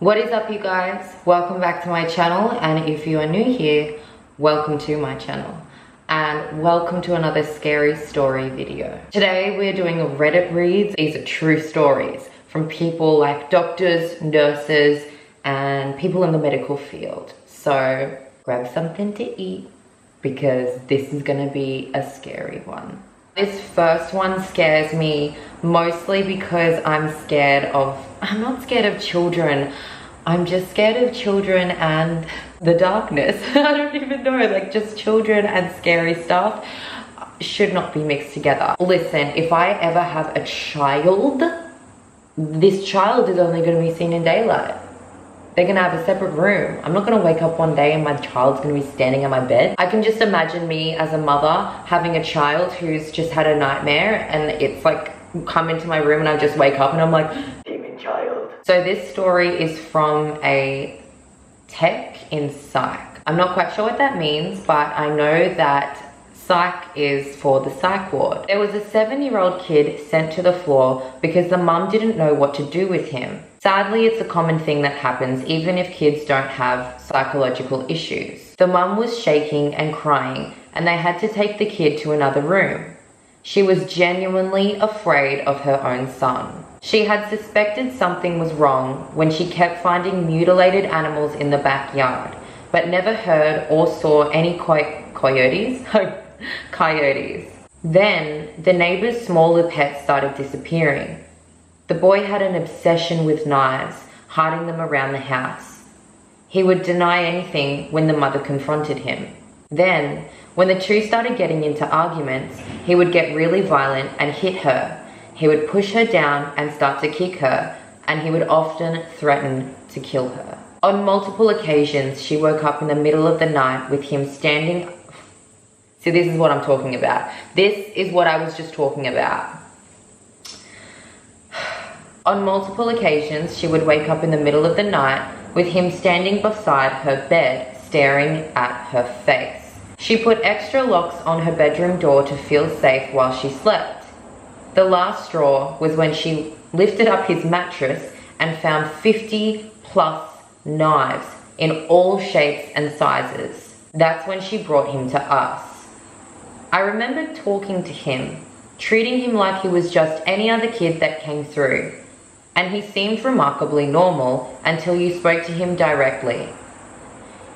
What is up, you guys? Welcome back to my channel, and if you are new here, welcome to my channel and welcome to another scary story video. Today we're doing a Reddit reads. These are true stories from people like doctors, nurses, and people in the medical field. So grab something to eat because this is gonna be a scary one. This first one scares me mostly because I'm not scared of children. I'm just scared of children and the darkness. I don't even know, like just children and scary stuff should not be mixed together. Listen, if I ever have a child, this child is only gonna be seen in daylight. They're gonna have a separate room. I'm not gonna wake up one day and my child's gonna be standing at my bed. I can just imagine me as a mother having a child who's just had a nightmare and it's like come into my room and I just wake up and I'm like, demon child. So this story is from a tech in psych. I'm not quite sure what that means, but I know that psych is for the psych ward. There was a 7-year-old kid sent to the floor because the mum didn't know what to do with him. Sadly, it's a common thing that happens even if kids don't have psychological issues. The mum was shaking and crying and they had to take the kid to another room. She was genuinely afraid of her own son. She had suspected something was wrong when she kept finding mutilated animals in the backyard, but never heard or saw any coyotes. Coyotes. Then the neighbor's smaller pets started disappearing. The boy had an obsession with knives, hiding them around the house. He would deny anything when the mother confronted him. Then, when the two started getting into arguments, he would get really violent and hit her. He would push her down and start to kick her, and he would often threaten to kill her. On multiple occasions, she woke up in the middle of the night with him standing. See, this is what I'm talking about. This is what I was just talking about. On multiple occasions, she would wake up in the middle of the night with him standing beside her bed, staring at her face. She put extra locks on her bedroom door to feel safe while she slept. The last straw was when she lifted up his mattress and found 50 plus knives in all shapes and sizes. That's when she brought him to us. I remember talking to him, treating him like he was just any other kid that came through. And he seemed remarkably normal until you spoke to him directly.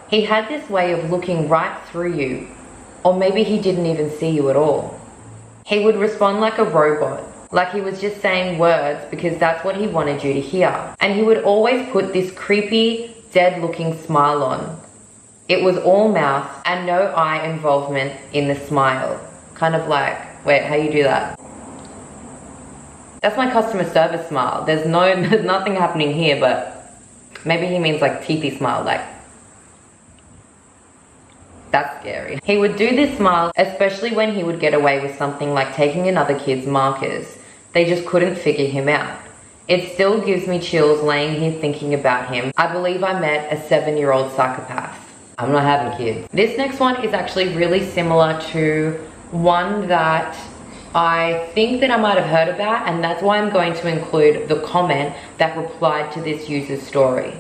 He had this way of looking right through you, or maybe he didn't even see you at all. He would respond like a robot, like he was just saying words because that's what he wanted you to hear. And he would always put this creepy, dead-looking smile on. It was all mouth and no eye involvement in the smile. Kind of like, wait, how you do that? That's my customer service smile. There's nothing happening here, but maybe he means like teethy smile, like. That's scary. He would do this smile, especially when he would get away with something like taking another kid's markers. They just couldn't figure him out. It still gives me chills laying here thinking about him. I believe I met a 7-year-old psychopath. I'm not having kids. This next one is actually really similar to one that I think that I might have heard about, and that's why I'm going to include the comment that replied to this user's story.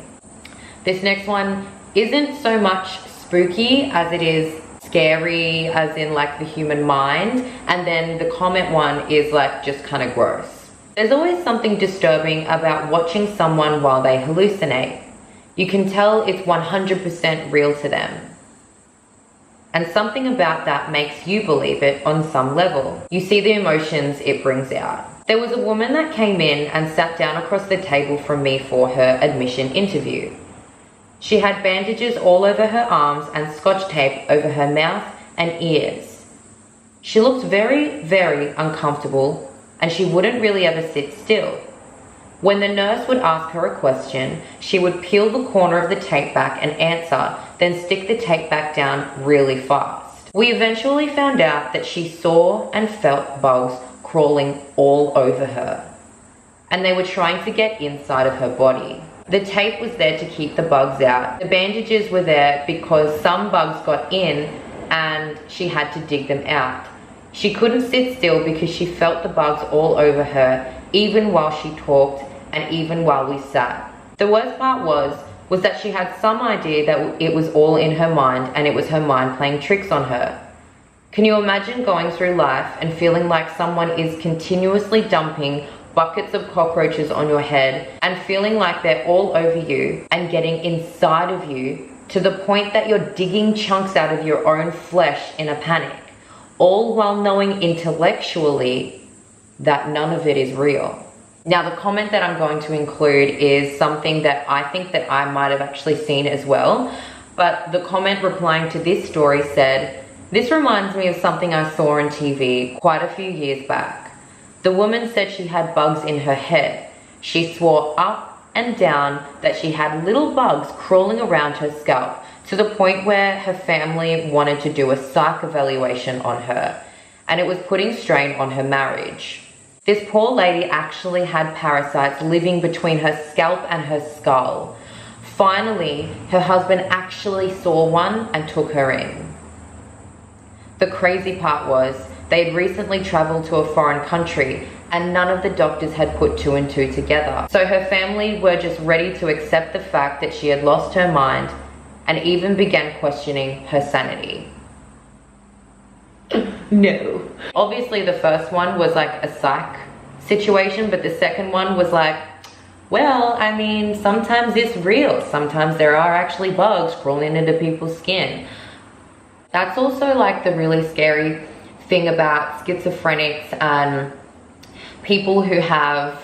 This next one isn't so much spooky as it is scary, as in like the human mind, and then the comment one is like just kind of gross. There's always something disturbing about watching someone while they hallucinate. You can tell it's 100% real to them. And something about that makes you believe it on some level. You see the emotions it brings out. There was a woman that came in and sat down across the table from me for her admission interview. She had bandages all over her arms and scotch tape over her mouth and ears. She looked very, very uncomfortable and she wouldn't really ever sit still. When the nurse would ask her a question, she would peel the corner of the tape back and answer, then stick the tape back down really fast. We eventually found out that she saw and felt bugs crawling all over her, and they were trying to get inside of her body. The tape was there to keep the bugs out. The bandages were there because some bugs got in and she had to dig them out. She couldn't sit still because she felt the bugs all over her, even while she talked and even while we sat. The worst part was that she had some idea that it was all in her mind and it was her mind playing tricks on her. Can you imagine going through life and feeling like someone is continuously dumping buckets of cockroaches on your head and feeling like they're all over you and getting inside of you to the point that you're digging chunks out of your own flesh in a panic, all while knowing intellectually that none of it is real? Now, the comment that I'm going to include is something that I think that I might have actually seen as well, but the comment replying to this story said, "This reminds me of something I saw on TV quite a few years back. The woman said she had bugs in her head. She swore up and down that she had little bugs crawling around her scalp to the point where her family wanted to do a psych evaluation on her, and it was putting strain on her marriage. This poor lady actually had parasites living between her scalp and her skull. Finally, her husband actually saw one and took her in." The crazy part was they'd recently traveled to a foreign country and none of the doctors had put two and two together. So her family were just ready to accept the fact that she had lost her mind and even began questioning her sanity. No. Obviously the first one was like a psych situation, but the second one was like, well, I mean, sometimes it's real. Sometimes there are actually bugs crawling into people's skin. That's also like the really scary thing about schizophrenics and people who have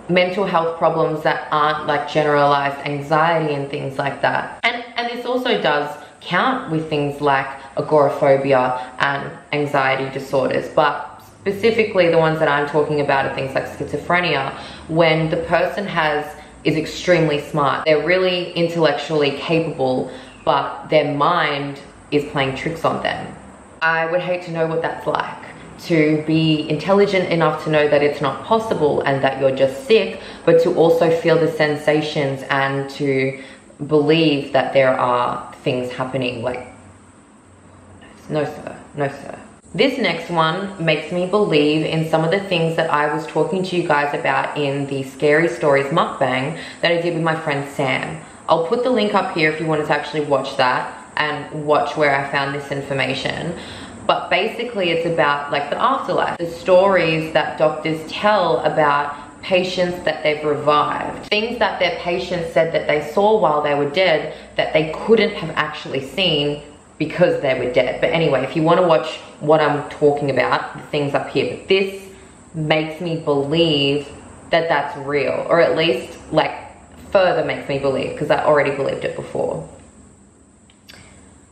mental health problems that aren't like generalized anxiety and things like that. And this also does count with things like agoraphobia and anxiety disorders, but specifically the ones that I'm talking about are things like schizophrenia, when the person is extremely smart. They're really intellectually capable, but their mind is playing tricks on them. I would hate to know what that's like, to be intelligent enough to know that it's not possible and that you're just sick, but to also feel the sensations and to believe that there are things happening. Like, no sir, no sir. This next one makes me believe in some of the things that I was talking to you guys about in the Scary Stories mukbang that I did with my friend Sam. I'll put the link up here if you wanted to actually watch that and watch where I found this information. But basically it's about like the afterlife, the stories that doctors tell about patients that they've revived, things that their patients said that they saw while they were dead that they couldn't have actually seen because they were dead. But anyway, if you want to watch what I'm talking about, the things up here, but this makes me believe that that's real, or at least like further makes me believe, because I already believed it before.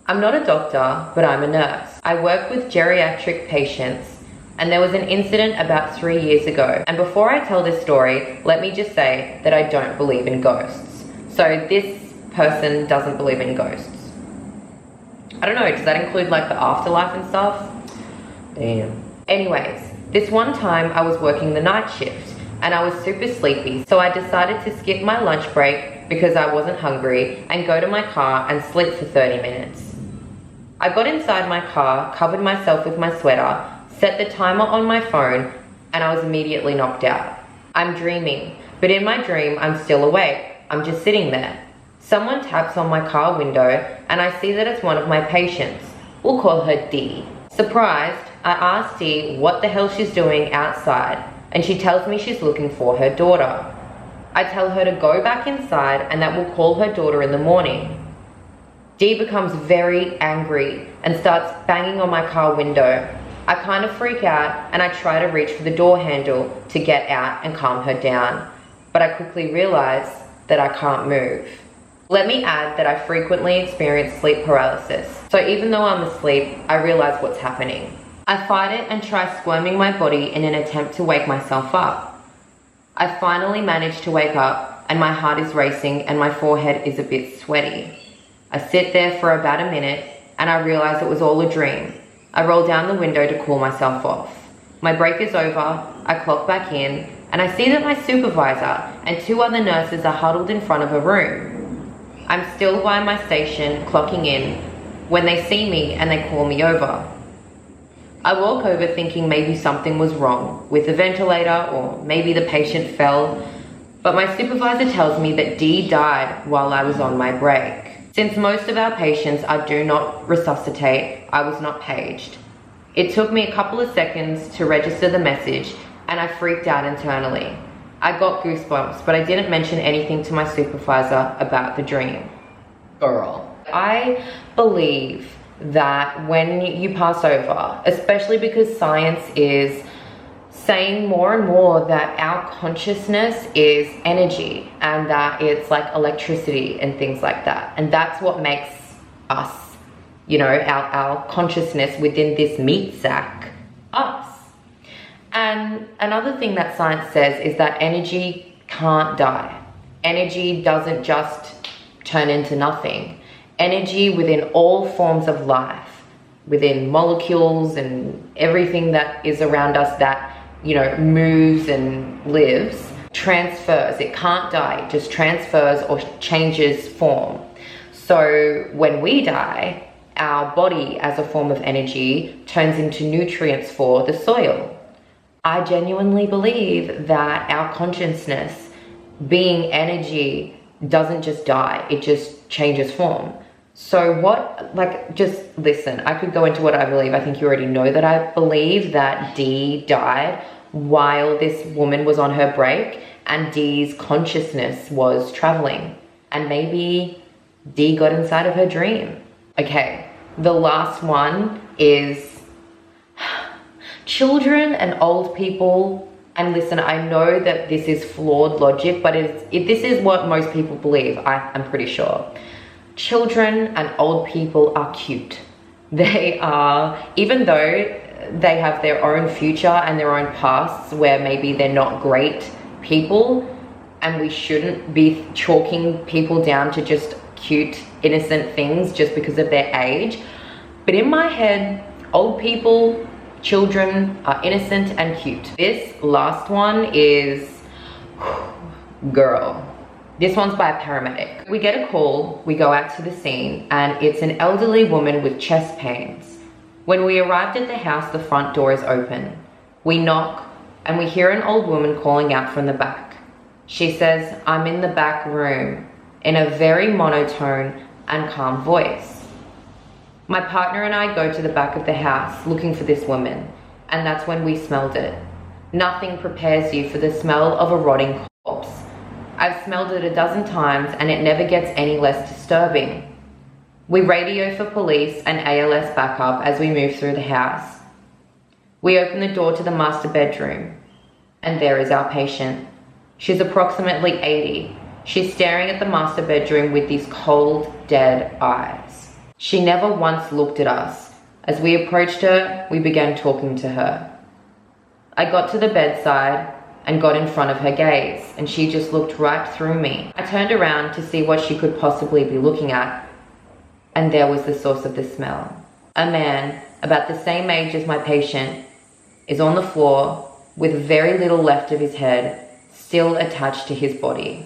I'm not a doctor, but I'm a nurse. I work with geriatric patients, and there was an incident about 3 years ago. And before I tell this story, let me just say that I don't believe in ghosts. So this person doesn't believe in ghosts. I don't know, does that include like the afterlife and stuff? Damn. Anyways, this one time I was working the night shift and I was super sleepy, so I decided to skip my lunch break because I wasn't hungry and go to my car and sleep for 30 minutes. I got inside my car, covered myself with my sweater, set the timer on my phone, and I was immediately knocked out. I'm dreaming, but in my dream I'm still awake. I'm just sitting there. Someone taps on my car window and I see that it's one of my patients. We'll call her D. Surprised, I ask D what the hell she's doing outside, and she tells me she's looking for her daughter. I tell her to go back inside and that we'll call her daughter in the morning. D becomes very angry and starts banging on my car window. I kind of freak out and I try to reach for the door handle to get out and calm her down, but I quickly realize that I can't move. Let me add that I frequently experience sleep paralysis, so even though I'm asleep, I realize what's happening. I fight it and try squirming my body in an attempt to wake myself up. I finally manage to wake up and my heart is racing and my forehead is a bit sweaty. I sit there for about a minute and I realize it was all a dream. I roll down the window to cool myself off. My break is over, I clock back in, and I see that my supervisor and 2 other nurses are huddled in front of a room. I'm still by my station, clocking in, when they see me and they call me over. I walk over thinking maybe something was wrong with the ventilator or maybe the patient fell. but my supervisor tells me that D died while I was on my break. Since most of our patients I do not resuscitate, I was not paged. It took me a couple of seconds to register the message and I freaked out internally. I got goosebumps, but I didn't mention anything to my supervisor about the dream. Girl. I believe that when you pass over, especially because science is saying more and more that our consciousness is energy and that it's like electricity and things like that. And that's what makes us, you know, our consciousness within this meat sack, us. And another thing that science says is that energy can't die. Energy doesn't just turn into nothing. Energy within all forms of life, within molecules and everything that is around us that, you know, moves and lives, transfers. It can't die, it just transfers or changes form. So when we die, our body as a form of energy turns into nutrients for the soil. I genuinely believe that our consciousness, being energy, doesn't just die, it just changes form. So what, like, just listen, I could go into what I believe. I think you already know that I believe that D died while this woman was on her break and D's consciousness was traveling. And maybe D got inside of her dream. Okay, the last one is children and old people. And listen, I know that this is flawed logic, but this is what most people believe, I'm pretty sure. Children and old people are cute. They are, even though they have their own future and their own pasts where maybe they're not great people, and we shouldn't be chalking people down to just cute, innocent things just because of their age. But in my head, old people, children are innocent and cute. This last one is, girl. This one's by a paramedic. We get a call, we go out to the scene, and it's an elderly woman with chest pains. When we arrived at the house, the front door is open. We knock, and we hear an old woman calling out from the back. She says, "I'm in the back room," in a very monotone and calm voice. My partner and I go to the back of the house looking for this woman, and that's when we smelled it. Nothing prepares you for the smell of a rotting corpse. I've smelled it a dozen times and it never gets any less disturbing. We radio for police and ALS backup as we move through the house. We open the door to the master bedroom, and there is our patient. She's approximately 80. She's staring at the master bedroom with these cold, dead eyes. She never once looked at us. As we approached her, we began talking to her. I got to the bedside and got in front of her gaze, and she just looked right through me. I turned around to see what she could possibly be looking at, and there was the source of the smell. A man, about the same age as my patient, is on the floor with very little left of his head, still attached to his body.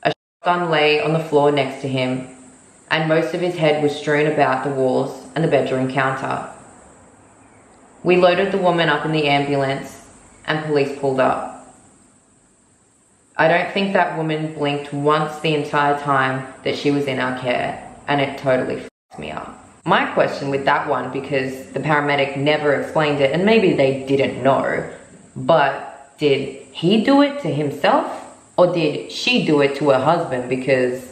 A shotgun lay on the floor next to him, and most of his head was strewn about the walls and the bedroom counter. We loaded the woman up in the ambulance, and police pulled up. I don't think that woman blinked once the entire time that she was in our care, and it totally f***ed me up. My question with that one, because the paramedic never explained it, and maybe they didn't know, but did he do it to himself, or did she do it to her husband? Because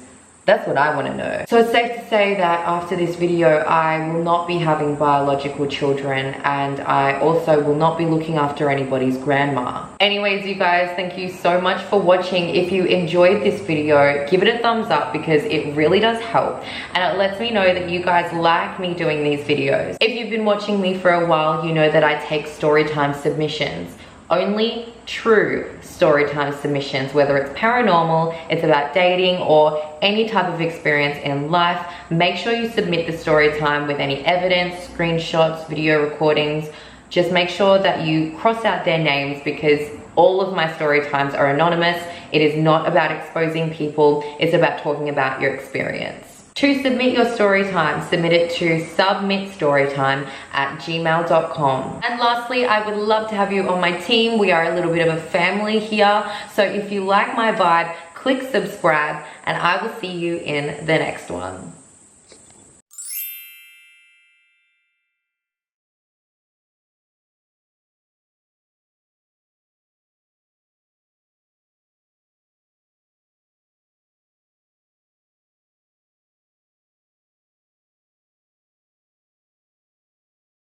that's what I want to know. So it's safe to say that after this video, I will not be having biological children, and I also will not be looking after anybody's grandma. Anyways, you guys, thank you so much for watching. If you enjoyed this video, give it a thumbs up because it really does help, and it lets me know that you guys like me doing these videos. If you've been watching me for a while, you know that I take storytime submissions. Only true storytime submissions, whether it's paranormal, it's about dating, or any type of experience in life. Make sure you submit the storytime with any evidence, screenshots, video recordings. Just make sure that you cross out their names, because all of my storytimes are anonymous. It is not about exposing people, it's about talking about your experience. To submit your story time, submit it to submitstorytime@gmail.com. And lastly, I would love to have you on my team. We are a little bit of a family here. So if you like my vibe, click subscribe, and I will see you in the next one.